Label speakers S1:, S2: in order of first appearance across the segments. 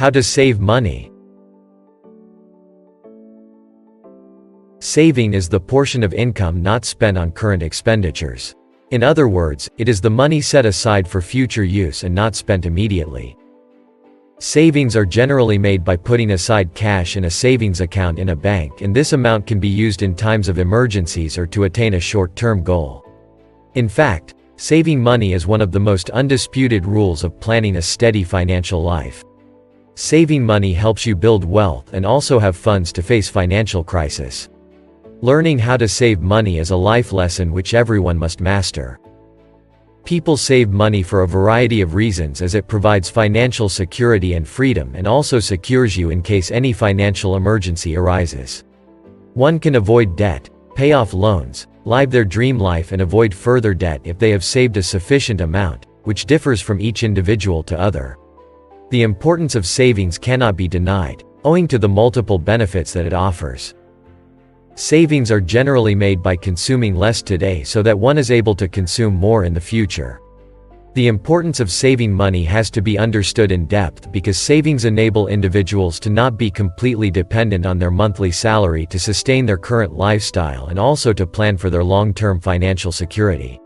S1: How to save money. Saving is the portion of income not spent on current expenditures. In other words, it is the money set aside for future use and not spent immediately. Savings are generally made by putting aside cash in a savings account in a bank, and this amount can be used in times of emergencies or to attain a short-term goal. In fact, saving money is one of the most undisputed rules of planning a steady financial life. Saving money helps you build wealth and also have funds to face financial crisis. Learning how to save money is a life lesson which everyone must master. People save money for a variety of reasons, as it provides financial security and freedom and also secures you in case any financial emergency arises. One can avoid debt, pay off loans, live their dream life and avoid further debt if they have saved a sufficient amount, which differs from each individual to other. The importance of savings cannot be denied, owing to the multiple benefits that it offers. Savings are generally made by consuming less today so that one is able to consume more in the future. The importance of saving money has to be understood in depth because savings enable individuals to not be completely dependent on their monthly salary to sustain their current lifestyle and also to plan for their long-term financial security.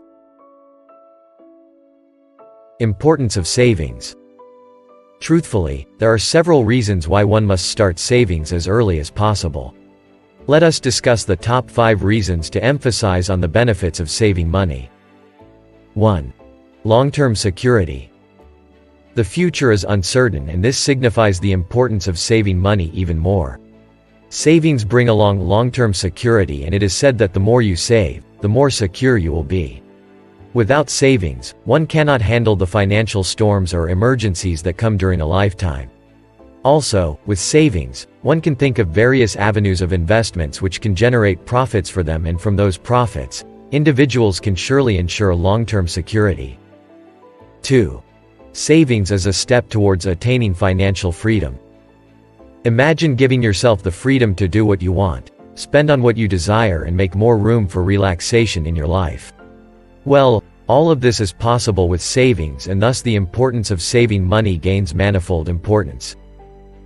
S1: Importance of savings. Truthfully, there are several reasons why one must start savings as early as possible. Let us discuss the top 5 reasons to emphasize on the benefits of saving money. 1. Long-term security. The future is uncertain, and this signifies the importance of saving money even more. Savings bring along long-term security, and it is said that the more you save, the more secure you will be. Without savings, one cannot handle the financial storms or emergencies that come during a lifetime. Also, with savings, one can think of various avenues of investments which can generate profits for them, and from those profits, individuals can surely ensure long-term security. 2. Savings as a step towards attaining financial freedom. Imagine giving yourself the freedom to do what you want, spend on what you desire, and make more room for relaxation in your life. Well, all of this is possible with savings, and thus the importance of saving money gains manifold importance.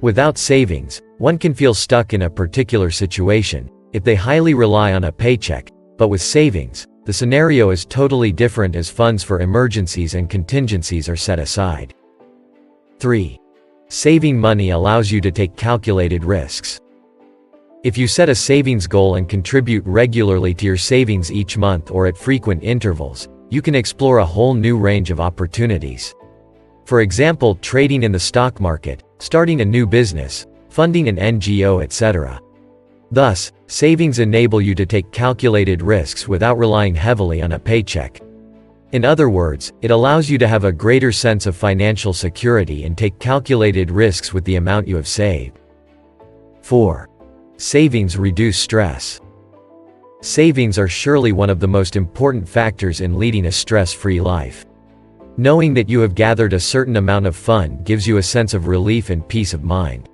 S1: Without savings, one can feel stuck in a particular situation if they highly rely on a paycheck, but with savings, the scenario is totally different as funds for emergencies and contingencies are set aside. 3. Saving money allows you to take calculated risks. If you set a savings goal and contribute regularly to your savings each month or at frequent intervals, you can explore a whole new range of opportunities. For example, trading in the stock market, starting a new business, funding an NGO, etc. Thus, savings enable you to take calculated risks without relying heavily on a paycheck. In other words, it allows you to have a greater sense of financial security and take calculated risks with the amount you have saved. 4. Savings reduce stress. Savings are surely one of the most important factors in leading a stress-free life. Knowing that you have gathered a certain amount of fund gives you a sense of relief and peace of mind.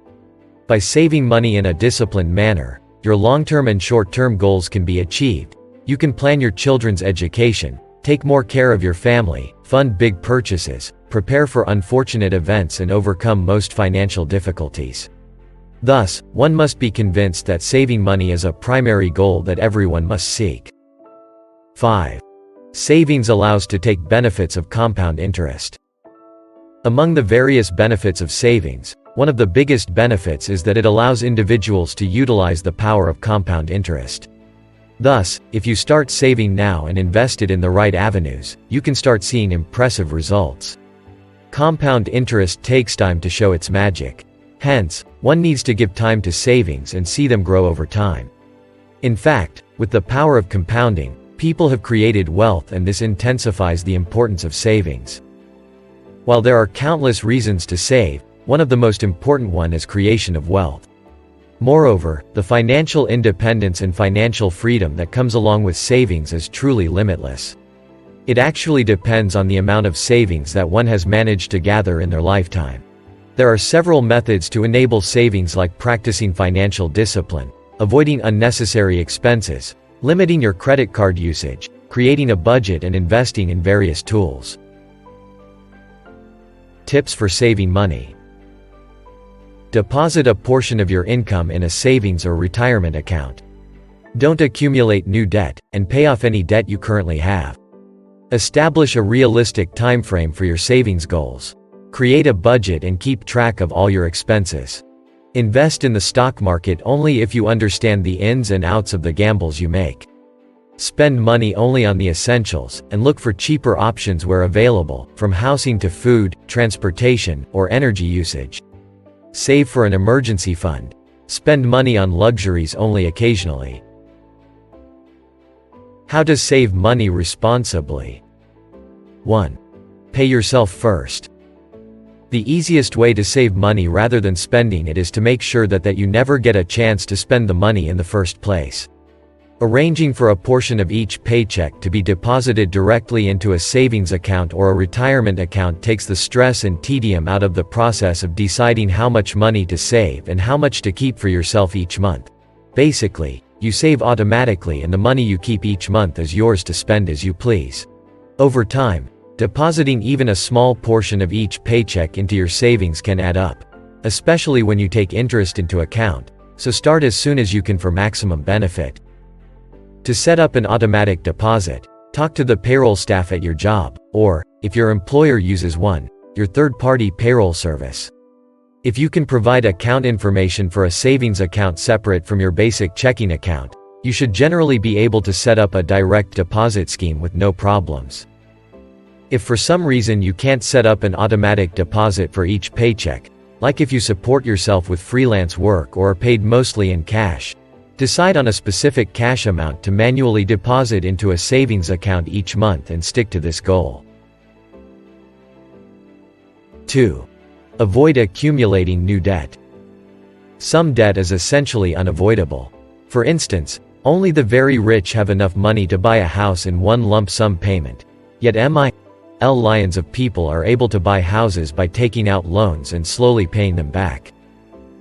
S1: By saving money in a disciplined manner, your long-term and short-term goals can be achieved. You can plan your children's education, take more care of your family, fund big purchases, prepare for unfortunate events, and overcome most financial difficulties. Thus, one must be convinced that saving money is a primary goal that everyone must seek. 5. Savings allows to take benefits of compound interest. Among the various benefits of savings, one of the biggest benefits is that it allows individuals to utilize the power of compound interest. Thus, if you start saving now and invest it in the right avenues, you can start seeing impressive results. Compound interest takes time to show its magic. Hence, one needs to give time to savings and see them grow over time. In fact, with the power of compounding, people have created wealth, and this intensifies the importance of savings. While there are countless reasons to save, one of the most important one is creation of wealth. Moreover, the financial independence and financial freedom that comes along with savings is truly limitless. It actually depends on the amount of savings that one has managed to gather in their lifetime. There are several methods to enable savings, like practicing financial discipline, avoiding unnecessary expenses, limiting your credit card usage, creating a budget, and investing in various tools. Tips for saving money. Deposit a portion of your income in a savings or retirement account. Don't accumulate new debt, and pay off any debt you currently have. Establish a realistic time frame for your savings goals. Create a budget and keep track of all your expenses. Invest in the stock market only if you understand the ins and outs of the gambles you make. Spend money only on the essentials, and look for cheaper options where available, from housing to food, transportation, or energy usage. Save for an emergency fund. Spend money on luxuries only occasionally. How to save money responsibly. 1. Pay yourself first. The easiest way to save money rather than spending it is to make sure that you never get a chance to spend the money in the first place. Arranging for a portion of each paycheck to be deposited directly into a savings account or a retirement account takes the stress and tedium out of the process of deciding how much money to save and how much to keep for yourself each month. Basically, you save automatically and the money you keep each month is yours to spend as you please. Over time, depositing even a small portion of each paycheck into your savings can add up, especially when you take interest into account, so start as soon as you can for maximum benefit. To set up an automatic deposit, talk to the payroll staff at your job, or, if your employer uses one, your third-party payroll service. If you can provide account information for a savings account separate from your basic checking account, you should generally be able to set up a direct deposit scheme with no problems. If for some reason you can't set up an automatic deposit for each paycheck, like if you support yourself with freelance work or are paid mostly in cash, decide on a specific cash amount to manually deposit into a savings account each month and stick to this goal. 2. Avoid accumulating new debt. Some debt is essentially unavoidable. For instance, only the very rich have enough money to buy a house in one lump sum payment. Yet millions of people are able to buy houses by taking out loans and slowly paying them back.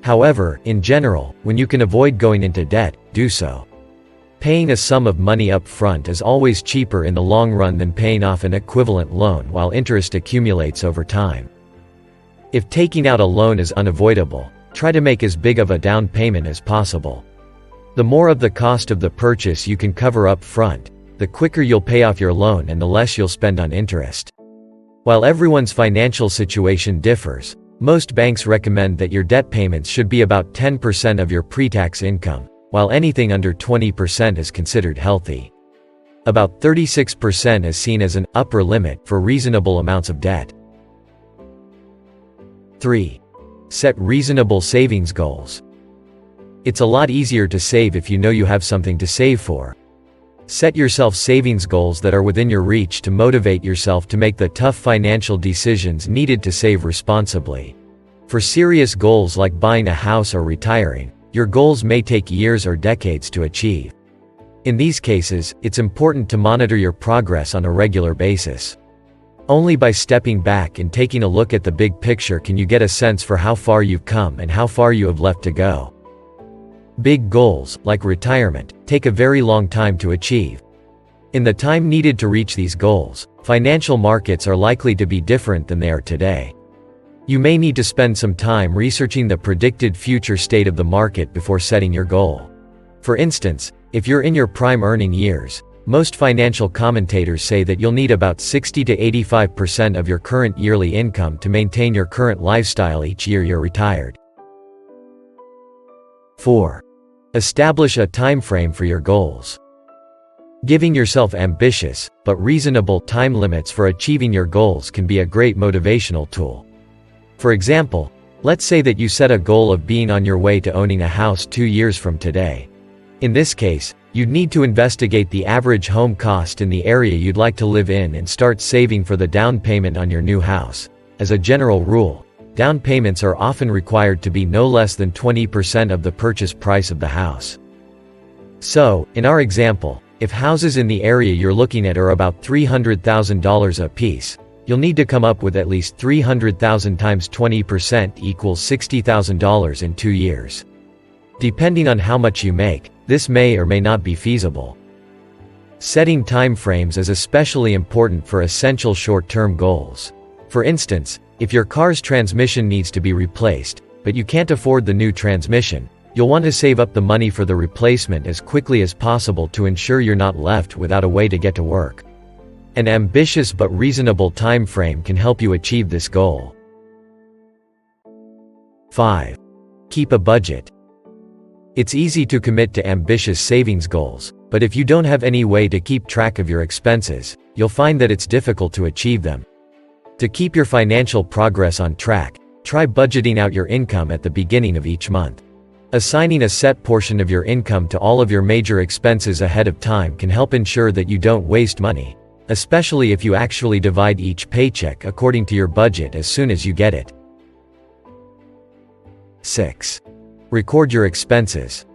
S1: However, in general, when you can avoid going into debt, do so. Paying a sum of money up front is always cheaper in the long run than paying off an equivalent loan while interest accumulates over time. If taking out a loan is unavoidable, try to make as big of a down payment as possible. The more of the cost of the purchase you can cover up front, the quicker you'll pay off your loan and the less you'll spend on interest. While everyone's financial situation differs, most banks recommend that your debt payments should be about 10% of your pre-tax income, while anything under 20% is considered healthy. About 36% is seen as an upper limit for reasonable amounts of debt. 3. Set reasonable savings goals. It's a lot easier to save if you know you have something to save for. Set yourself savings goals that are within your reach to motivate yourself to make the tough financial decisions needed to save responsibly. For serious goals like buying a house or retiring, your goals may take years or decades to achieve. In these cases, it's important to monitor your progress on a regular basis. Only by stepping back and taking a look at the big picture can you get a sense for how far you've come and how far you have left to go. Big goals, like retirement, take a very long time to achieve. In the time needed to reach these goals, financial markets are likely to be different than they are today. You may need to spend some time researching the predicted future state of the market before setting your goal. For instance, if you're in your prime earning years, most financial commentators say that you'll need about 60 to 85% of your current yearly income to maintain your current lifestyle each year you're retired. 4. Establish a time frame for your goals. Giving yourself ambitious, but reasonable time limits for achieving your goals can be a great motivational tool. For example, let's say that you set a goal of being on your way to owning a house 2 years from today. In this case, you'd need to investigate the average home cost in the area you'd like to live in and start saving for the down payment on your new house. As a general rule, down payments are often required to be no less than 20% of the purchase price of the house. So, in our example, if houses in the area you're looking at are about $300,000 a piece, you'll need to come up with at least $300,000 times 20% equals $60,000 in 2 years. Depending on how much you make, this may or may not be feasible. Setting time frames is especially important for essential short-term goals. For instance, if your car's transmission needs to be replaced, but you can't afford the new transmission, you'll want to save up the money for the replacement as quickly as possible to ensure you're not left without a way to get to work. An ambitious but reasonable time frame can help you achieve this goal. 5. Keep a budget. It's easy to commit to ambitious savings goals, but if you don't have any way to keep track of your expenses, you'll find that it's difficult to achieve them. To keep your financial progress on track, try budgeting out your income at the beginning of each month. Assigning a set portion of your income to all of your major expenses ahead of time can help ensure that you don't waste money, especially if you actually divide each paycheck according to your budget as soon as you get it. 6. Record your expenses.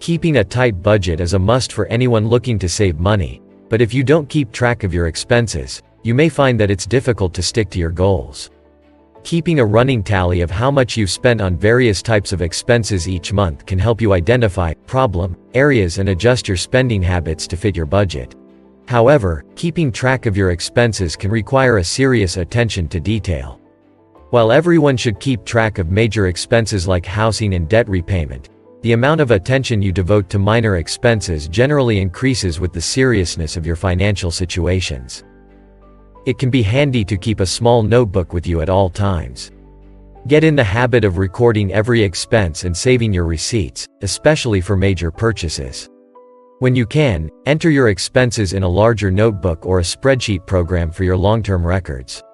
S1: Keeping a tight budget is a must for anyone looking to save money, but if you don't keep track of your expenses, you may find that it's difficult to stick to your goals. Keeping a running tally of how much you've spent on various types of expenses each month can help you identify problem areas and adjust your spending habits to fit your budget. However, keeping track of your expenses can require a serious attention to detail. While everyone should keep track of major expenses like housing and debt repayment, the amount of attention you devote to minor expenses generally increases with the seriousness of your financial situations. It can be handy to keep a small notebook with you at all times. Get in the habit of recording every expense and saving your receipts, especially for major purchases. When you can, enter your expenses in a larger notebook or a spreadsheet program for your long-term records.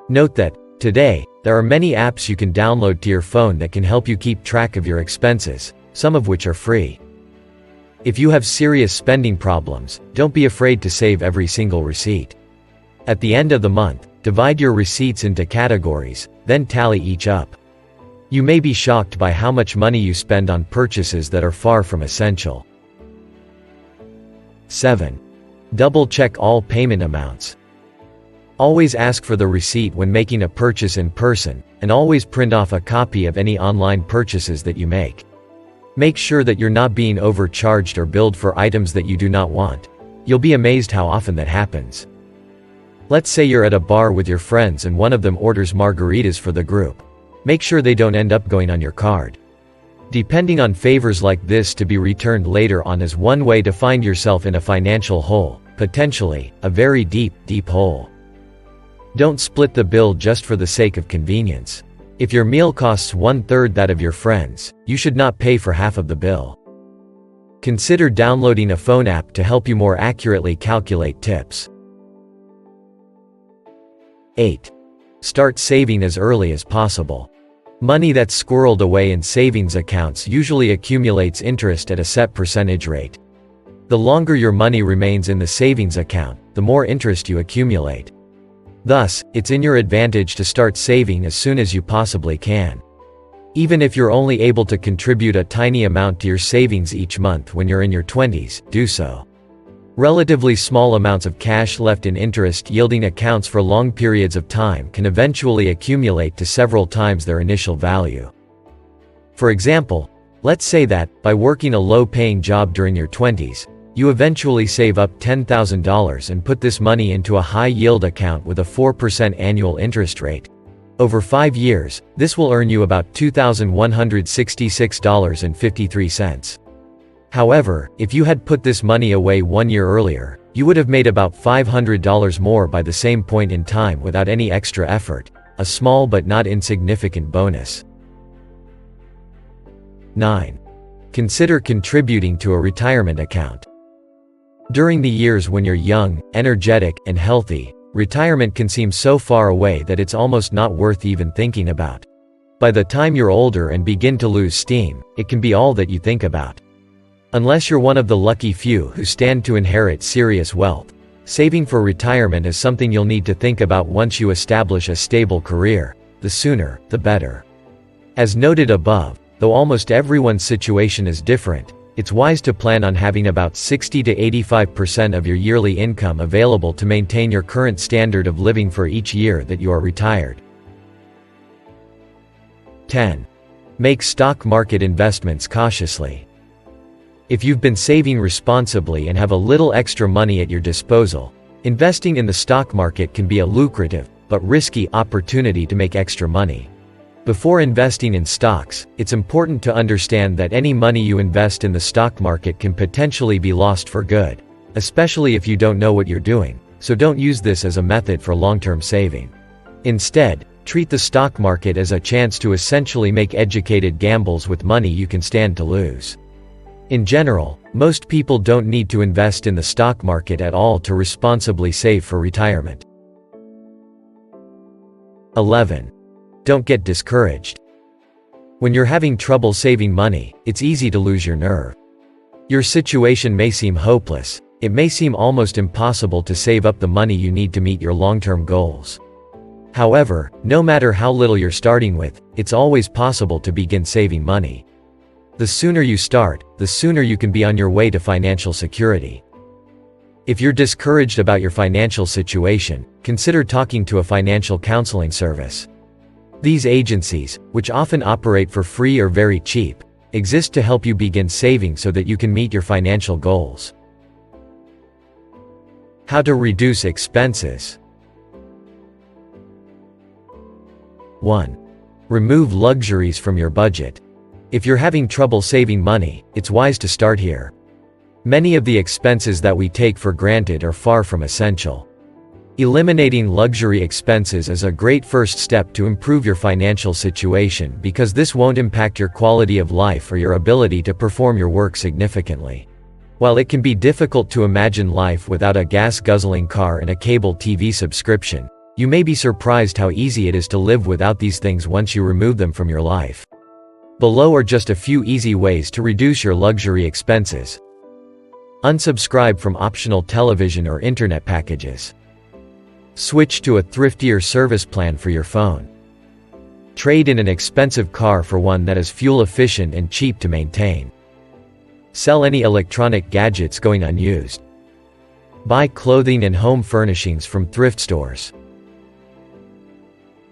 S1: Note that, today, there are many apps you can download to your phone that can help you keep track of your expenses, some of which are free. If you have serious spending problems, don't be afraid to save every single receipt. At the end of the month, divide your receipts into categories, then tally each up. You may be shocked by how much money you spend on purchases that are far from essential. 7. Double-check all payment amounts. Always ask for the receipt when making a purchase in person, and always print off a copy of any online purchases that you make. Make sure that you're not being overcharged or billed for items that you do not want. You'll be amazed how often that happens. Let's say you're at a bar with your friends and one of them orders margaritas for the group. Make sure they don't end up going on your card. Depending on favors like this to be returned later on is one way to find yourself in a financial hole, potentially, a very deep, deep hole. Don't split the bill just for the sake of convenience. If your meal costs 1/3 that of your friends, you should not pay for half of the bill. Consider downloading a phone app to help you more accurately calculate tips. 8. Start saving as early as possible. Money that's squirreled away in savings accounts usually accumulates interest at a set percentage rate. The longer your money remains in the savings account, the more interest you accumulate. Thus, it's in your advantage to start saving as soon as you possibly can. Even if you're only able to contribute a tiny amount to your savings each month when you're in your 20s, do so. Relatively small amounts of cash left in interest-yielding accounts for long periods of time can eventually accumulate to several times their initial value. For example, let's say that, by working a low-paying job during your 20s, you eventually save up $10,000 and put this money into a high-yield account with a 4% annual interest rate. Over 5 years, this will earn you about $2,166.53. However, if you had put this money away 1 year earlier, you would have made about $500 more by the same point in time without any extra effort, a small but not insignificant bonus. 9. Consider contributing to a retirement account. During the years when you're young, energetic, and healthy, retirement can seem so far away that it's almost not worth even thinking about. By the time you're older and begin to lose steam, it can be all that you think about. Unless you're one of the lucky few who stand to inherit serious wealth, saving for retirement is something you'll need to think about once you establish a stable career. The sooner, the better. As noted above, though almost everyone's situation is different, it's wise to plan on having about 60 to 85% of your yearly income available to maintain your current standard of living for each year that you are retired. 10. Make stock market investments cautiously. If you've been saving responsibly and have a little extra money at your disposal, investing in the stock market can be a lucrative, but risky opportunity to make extra money. Before investing in stocks, it's important to understand that any money you invest in the stock market can potentially be lost for good, especially if you don't know what you're doing, so don't use this as a method for long-term saving. Instead, treat the stock market as a chance to essentially make educated gambles with money you can stand to lose. In general, most people don't need to invest in the stock market at all to responsibly save for retirement. 11. Don't get discouraged. When you're having trouble saving money, it's easy to lose your nerve. Your situation may seem hopeless. It may seem almost impossible to save up the money you need to meet your long-term goals. However, no matter how little you're starting with, it's always possible to begin saving money. The sooner you start, the sooner you can be on your way to financial security. If you're discouraged about your financial situation, consider talking to a financial counseling service. These agencies, which often operate for free or very cheap, exist to help you begin saving so that you can meet your financial goals. How to reduce expenses. 1. Remove luxuries from your budget. If you're having trouble saving money, it's wise to start here. Many of the expenses that we take for granted are far from essential. Eliminating luxury expenses is a great first step to improve your financial situation because this won't impact your quality of life or your ability to perform your work significantly. While it can be difficult to imagine life without a gas-guzzling car and a cable TV subscription, you may be surprised how easy it is to live without these things once you remove them from your life. Below are just a few easy ways to reduce your luxury expenses. Unsubscribe from optional television or internet packages. Switch to a thriftier service plan for your phone. Trade in an expensive car for one that is fuel efficient and cheap to maintain. Sell any electronic gadgets going unused. Buy clothing and home furnishings from thrift stores.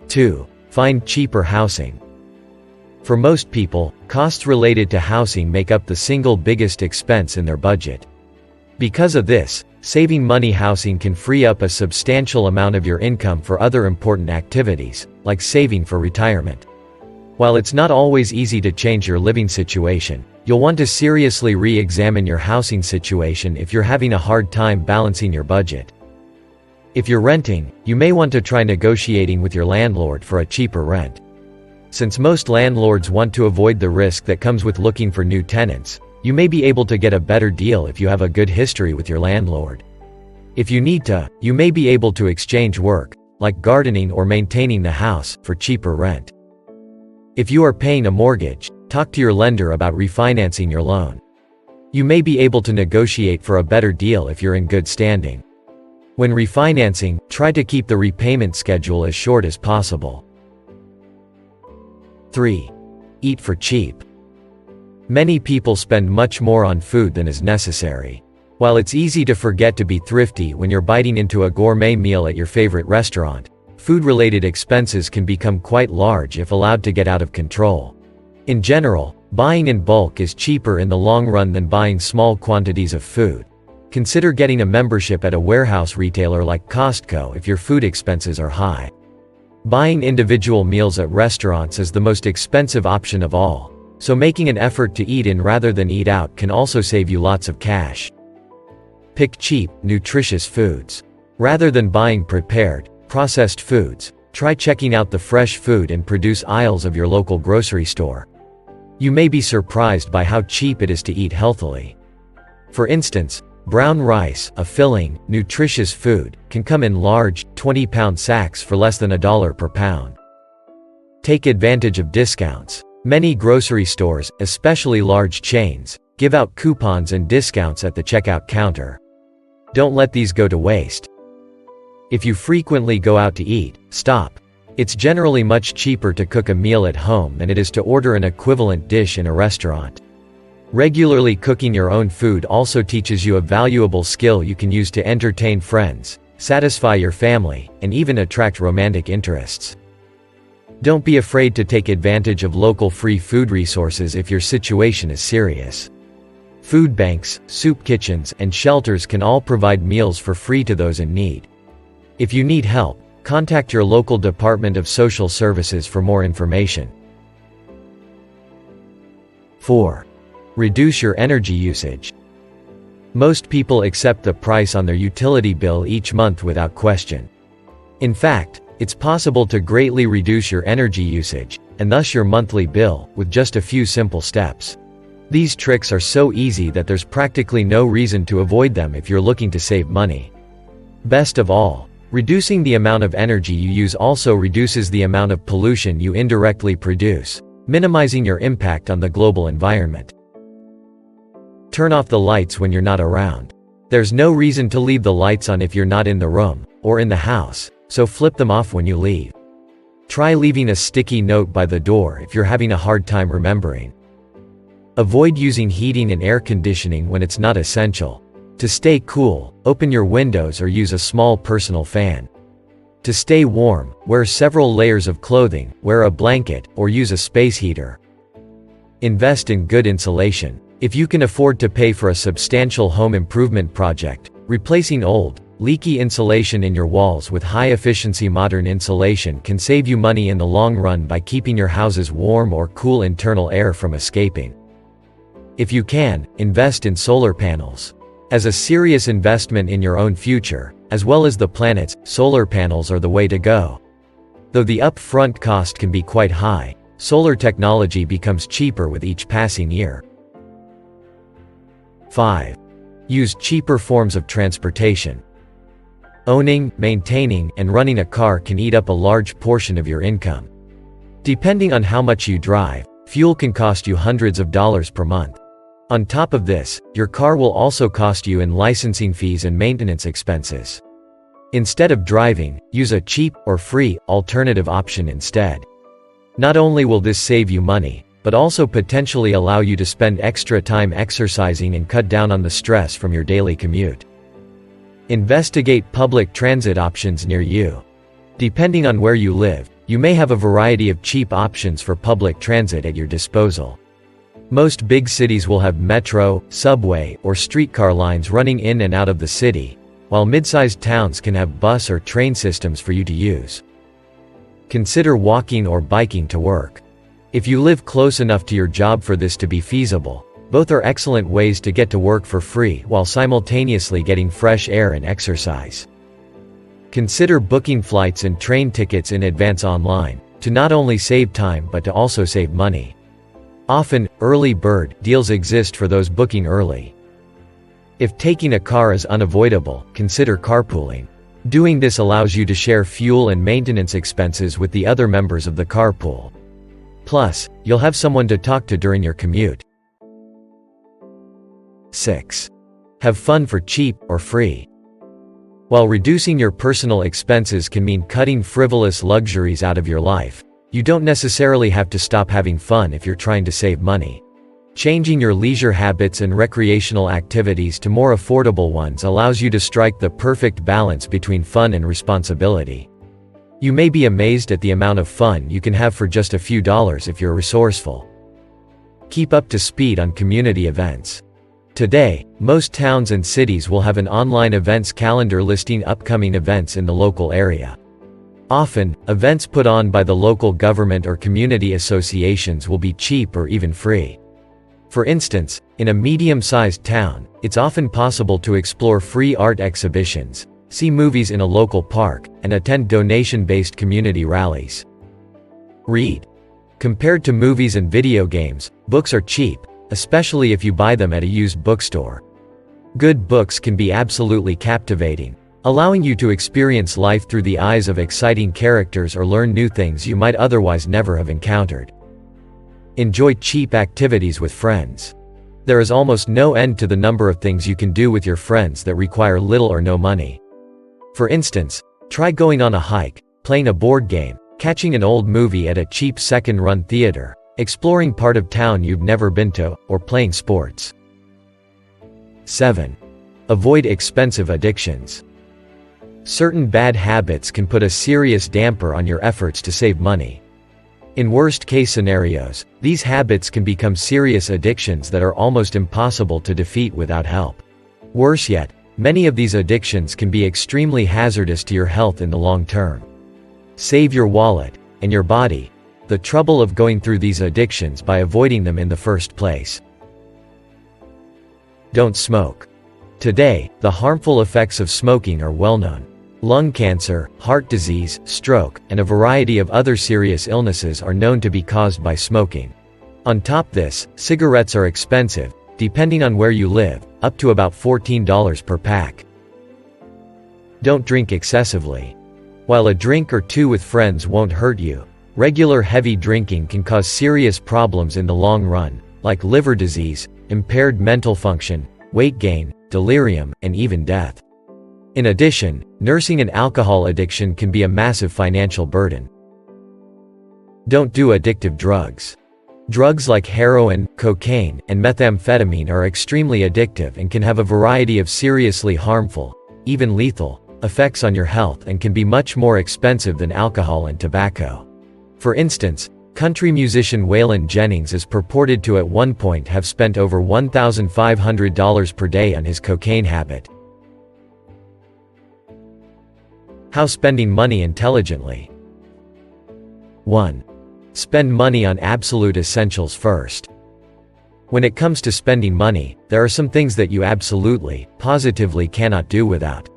S1: 2. Find cheaper housing. For most people, costs related to housing make up the single biggest expense in their budget. Because of this, saving money housing can free up a substantial amount of your income for other important activities, like saving for retirement. While it's not always easy to change your living situation, you'll want to seriously re-examine your housing situation if you're having a hard time balancing your budget. If you're renting, you may want to try negotiating with your landlord for a cheaper rent. Since most landlords want to avoid the risk that comes with looking for new tenants, you may be able to get a better deal if you have a good history with your landlord. If you need to, you may be able to exchange work, like gardening or maintaining the house, for cheaper rent. If you are paying a mortgage, talk to your lender about refinancing your loan. You may be able to negotiate for a better deal if you're in good standing. When refinancing, try to keep the repayment schedule as short as possible. 3. Eat for cheap. Many people spend much more on food than is necessary. While it's easy to forget to be thrifty when you're biting into a gourmet meal at your favorite restaurant, food-related expenses can become quite large if allowed to get out of control. In general, buying in bulk is cheaper in the long run than buying small quantities of food. Consider getting a membership at a warehouse retailer like Costco if your food expenses are high. Buying individual meals at restaurants is the most expensive option of all, so making an effort to eat in rather than eat out can also save you lots of cash. Pick cheap, nutritious foods. Rather than buying prepared, processed foods, try checking out the fresh food and produce aisles of your local grocery store. You may be surprised by how cheap it is to eat healthily. For instance, brown rice, a filling, nutritious food, can come in large, 20-pound sacks for less than $1 per pound. Take advantage of discounts. Many grocery stores, especially large chains, give out coupons and discounts at the checkout counter. Don't let these go to waste. If you frequently go out to eat, stop. It's generally much cheaper to cook a meal at home than it is to order an equivalent dish in a restaurant. Regularly cooking your own food also teaches you a valuable skill you can use to entertain friends, satisfy your family, and even attract romantic interests. Don't be afraid to take advantage of local free food resources if your situation is serious. Food banks, soup kitchens, and shelters can all provide meals for free to those in need. If you need help, Contact your local Department of Social Services for more information. 4. Reduce your energy usage. Most people accept the price on their utility bill each month without question. In fact, it's possible to greatly reduce your energy usage, and thus your monthly bill, with just a few simple steps. These tricks are so easy that there's practically no reason to avoid them if you're looking to save money. Best of all, reducing the amount of energy you use also reduces the amount of pollution you indirectly produce, minimizing your impact on the global environment. Turn off the lights when you're not around. There's no reason to leave the lights on if you're not in the room, or in the house, so flip them off when you leave. Try leaving a sticky note by the door if you're having a hard time remembering. Avoid using heating and air conditioning when it's not essential. To stay cool, open your windows or use a small personal fan. To stay warm, wear several layers of clothing, wear a blanket, or use a space heater. Invest in good insulation. If you can afford to pay for a substantial home improvement project, replacing old, leaky insulation in your walls with high-efficiency modern insulation can save you money in the long run by keeping your houses warm or cool internal air from escaping. If you can, invest in solar panels. As a serious investment in your own future, as well as the planet's, solar panels are the way to go. Though the upfront cost can be quite high, solar technology becomes cheaper with each passing year. 5. Use cheaper forms of transportation. Owning, maintaining, and running a car can eat up a large portion of your income. Depending on how much you drive, fuel can cost you hundreds of dollars per month. On top of this, your car will also cost you in licensing fees and maintenance expenses. Instead of driving, use a cheap, or free, alternative option instead. Not only will this save you money, but also potentially allow you to spend extra time exercising and cut down on the stress from your daily commute. Investigate public transit options near you. Depending on where you live, you may have a variety of cheap options for public transit at your disposal. Most big cities will have metro, subway, or streetcar lines running in and out of the city, while mid-sized towns can have bus or train systems for you to use. Consider walking or biking to work. If you live close enough to your job for this to be feasible, both are excellent ways to get to work for free while simultaneously getting fresh air and exercise. Consider booking flights and train tickets in advance online, to not only save time but to also save money. Often, early bird deals exist for those booking early. If taking a car is unavoidable, consider carpooling. Doing this allows you to share fuel and maintenance expenses with the other members of the carpool. Plus, you'll have someone to talk to during your commute. 6. Have fun for cheap or free. While reducing your personal expenses can mean cutting frivolous luxuries out of your life, you don't necessarily have to stop having fun if you're trying to save money. Changing your leisure habits and recreational activities to more affordable ones allows you to strike the perfect balance between fun and responsibility. You may be amazed at the amount of fun you can have for just a few dollars if you're resourceful. Keep up to speed on community events. Today, most towns and cities will have an online events calendar listing upcoming events in the local area. Often, events put on by the local government or community associations will be cheap or even free. For instance, in a medium-sized town, it's often possible to explore free art exhibitions, see movies in a local park, and attend donation-based community rallies. Read. Compared to movies and video games, books are cheap, especially if you buy them at a used bookstore. Good books can be absolutely captivating, allowing you to experience life through the eyes of exciting characters or learn new things you might otherwise never have encountered. Enjoy cheap activities with friends. There is almost no end to the number of things you can do with your friends that require little or no money. For instance, try going on a hike, playing a board game, catching an old movie at a cheap second-run theater, exploring part of town you've never been to, or playing sports. 7. Avoid expensive addictions. Certain bad habits can put a serious damper on your efforts to save money. In worst-case scenarios, these habits can become serious addictions that are almost impossible to defeat without help. Worse yet, many of these addictions can be extremely hazardous to your health in the long term. save your wallet, and your body the trouble of going through these addictions by avoiding them in the first place. Don't smoke. Today, the harmful effects of smoking are well known. Lung cancer, heart disease, stroke, and a variety of other serious illnesses are known to be caused by smoking. On top this, cigarettes are expensive, depending on where you live, up to about $14 per pack. Don't drink excessively. While a drink or two with friends won't hurt you, regular heavy drinking can cause serious problems in the long run, like liver disease, impaired mental function, weight gain, delirium, and even death. In addition, nursing an alcohol addiction can be a massive financial burden. Don't do addictive drugs. Drugs like heroin, cocaine, and methamphetamine are extremely addictive and can have a variety of seriously harmful, even lethal, effects on your health and can be much more expensive than alcohol and tobacco. For instance, country musician Waylon Jennings is purported to at one point have spent over $1,500 per day on his cocaine habit. How spending money intelligently. 1. Spend money on absolute essentials first. When it comes to spending money, there are some things that you absolutely, positively cannot do without.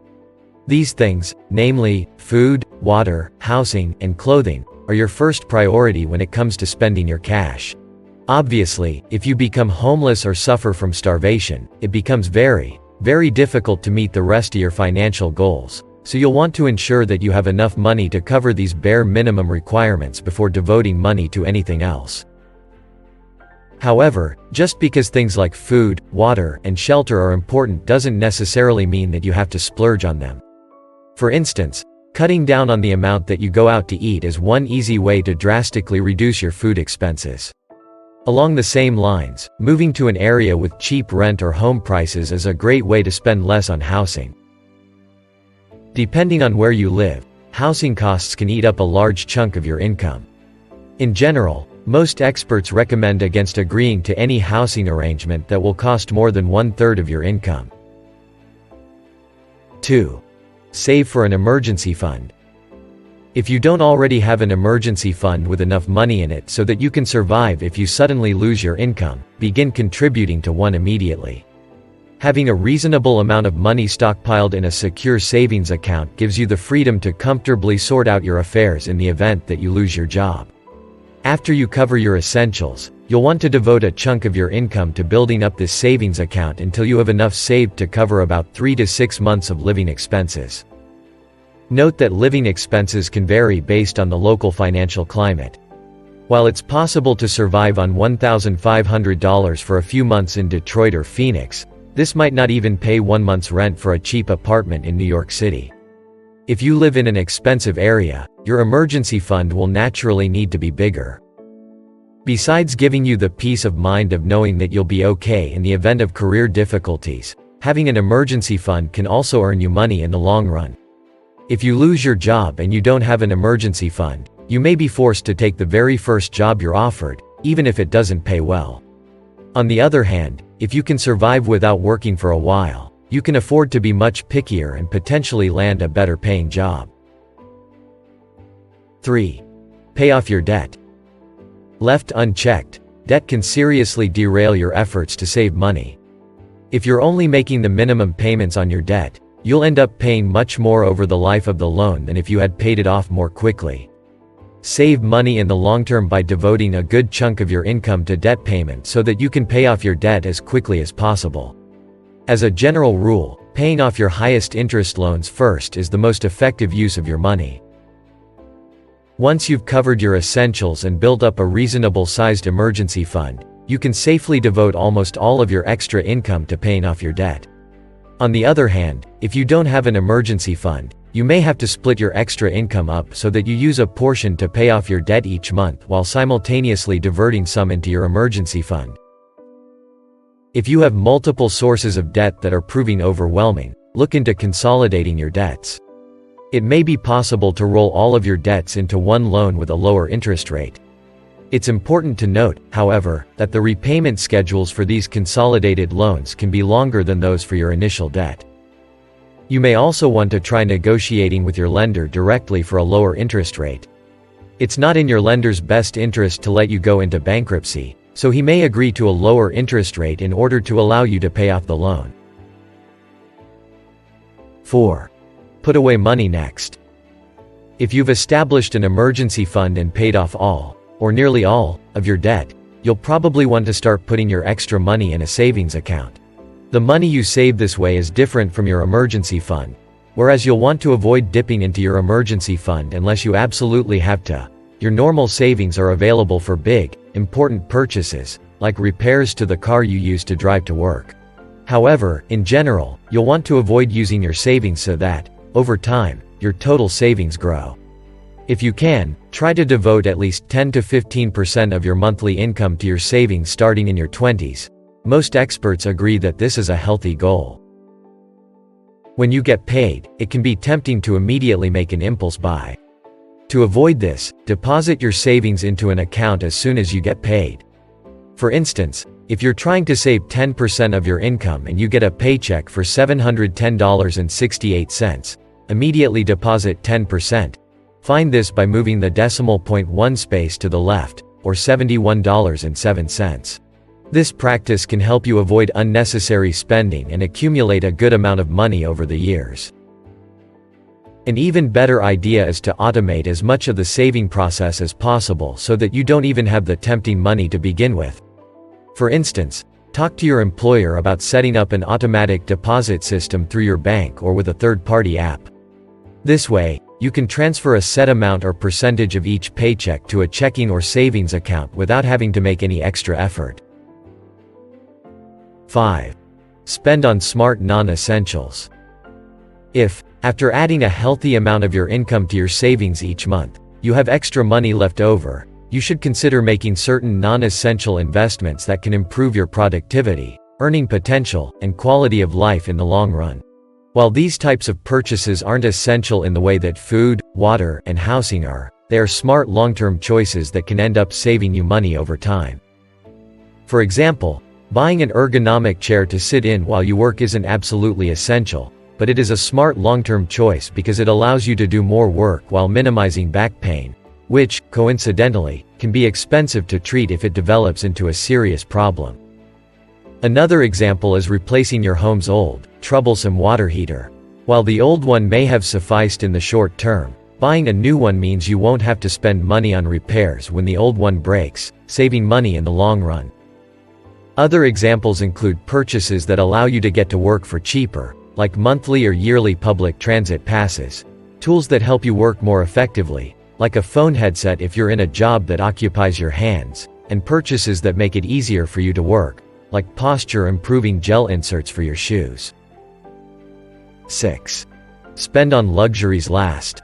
S1: These things, namely, food, water, housing, and clothing, are your first priority when it comes to spending your cash. Obviously, if you become homeless or suffer from starvation, it becomes very, very difficult to meet the rest of your financial goals, so you'll want to ensure that you have enough money to cover these bare minimum requirements before devoting money to anything else. However, just because things like food, water, and shelter are important doesn't necessarily mean that you have to splurge on them. For instance, cutting down on the amount that you go out to eat is one easy way to drastically reduce your food expenses. Along the same lines, moving to an area with cheap rent or home prices is a great way to spend less on housing. Depending on where you live, housing costs can eat up a large chunk of your income. In general, most experts recommend against agreeing to any housing arrangement that will cost more than 1/3 of your income. 2. Save for an emergency fund. If you don't already have an emergency fund with enough money in it so that you can survive if you suddenly lose your income, begin contributing to one immediately. Having a reasonable amount of money stockpiled in a secure savings account gives you the freedom to comfortably sort out your affairs in the event that you lose your job. After you cover your essentials, you'll want to devote a chunk of your income to building up this savings account until you have enough saved to cover about 3 to 6 months of living expenses. Note that living expenses can vary based on the local financial climate. While it's possible to survive on $1,500 for a few months in Detroit or Phoenix, this might not even pay 1 month's rent for a cheap apartment in New York City. If you live in an expensive area, your emergency fund will naturally need to be bigger. Besides giving you the peace of mind of knowing that you'll be okay in the event of career difficulties, having an emergency fund can also earn you money in the long run. If you lose your job and you don't have an emergency fund, you may be forced to take the very first job you're offered, even if it doesn't pay well. On the other hand, if you can survive without working for a while, you can afford to be much pickier and potentially land a better paying job. 3. Pay off your debt. Left unchecked, debt can seriously derail your efforts to save money. If you're only making the minimum payments on your debt, you'll end up paying much more over the life of the loan than if you had paid it off more quickly. Save money in the long term by devoting a good chunk of your income to debt payment so that you can pay off your debt as quickly as possible. As a general rule, paying off your highest interest loans first is the most effective use of your money. Once you've covered your essentials and built up a reasonable-sized emergency fund, you can safely devote almost all of your extra income to paying off your debt. On the other hand, if you don't have an emergency fund, you may have to split your extra income up so that you use a portion to pay off your debt each month while simultaneously diverting some into your emergency fund. If you have multiple sources of debt that are proving overwhelming, look into consolidating your debts. It may be possible to roll all of your debts into one loan with a lower interest rate. It's important to note, however, that the repayment schedules for these consolidated loans can be longer than those for your initial debt. You may also want to try negotiating with your lender directly for a lower interest rate. It's not in your lender's best interest to let you go into bankruptcy, so he may agree to a lower interest rate in order to allow you to pay off the loan. 4. Put away money next. If you've established an emergency fund and paid off all, or nearly all, of your debt, you'll probably want to start putting your extra money in a savings account. The money you save this way is different from your emergency fund, whereas you'll want to avoid dipping into your emergency fund unless you absolutely have to. Your normal savings are available for big, important purchases, like repairs to the car you use to drive to work. However, in general, you'll want to avoid using your savings so that, over time, your total savings grow. If you can, try to devote at least 10 to 15% of your monthly income to your savings starting in your 20s. Most experts agree that this is a healthy goal. When you get paid, it can be tempting to immediately make an impulse buy. To avoid this, deposit your savings into an account as soon as you get paid. For instance, if you're trying to save 10% of your income and you get a paycheck for $710.68, immediately deposit 10%. Find this by moving the decimal point one space to the left, or $71.07. This practice can help you avoid unnecessary spending and accumulate a good amount of money over the years. An even better idea is to automate as much of the saving process as possible so that you don't even have the tempting money to begin with. For instance, talk to your employer about setting up an automatic deposit system through your bank or with a third-party app. This way, you can transfer a set amount or percentage of each paycheck to a checking or savings account without having to make any extra effort. 5. Spend on smart non-essentials. If, after adding a healthy amount of your income to your savings each month, you have extra money left over, you should consider making certain non-essential investments that can improve your productivity, earning potential, and quality of life in the long run. While these types of purchases aren't essential in the way that food, water, and housing are, they are smart long-term choices that can end up saving you money over time. For example, buying an ergonomic chair to sit in while you work isn't absolutely essential, but it is a smart long-term choice because it allows you to do more work while minimizing back pain, which, coincidentally, can be expensive to treat if it develops into a serious problem. Another example is replacing your home's old, troublesome water heater. While the old one may have sufficed in the short term, buying a new one means you won't have to spend money on repairs when the old one breaks, saving money in the long run. Other examples include purchases that allow you to get to work for cheaper, like monthly or yearly public transit passes, tools that help you work more effectively, like a phone headset if you're in a job that occupies your hands, and purchases that make it easier for you to work, like posture-improving gel inserts for your shoes. 6. Spend on luxuries last.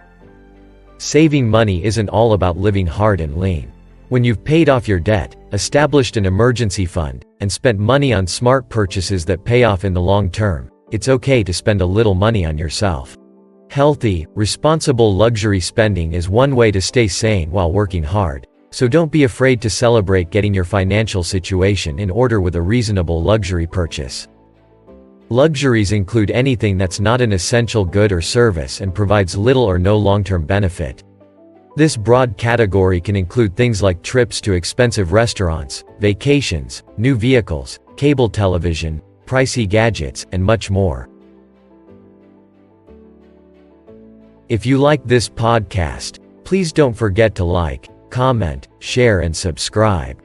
S1: Saving money isn't all about living hard and lean. When you've paid off your debt, established an emergency fund, and spent money on smart purchases that pay off in the long term, it's okay to spend a little money on yourself. Healthy, responsible luxury spending is one way to stay sane while working hard, so don't be afraid to celebrate getting your financial situation in order with a reasonable luxury purchase. Luxuries include anything that's not an essential good or service and provides little or no long-term benefit. This broad category can include things like trips to expensive restaurants, vacations, new vehicles, cable television, pricey gadgets, and much more. If you like this podcast, please don't forget to like, comment, share, and subscribe.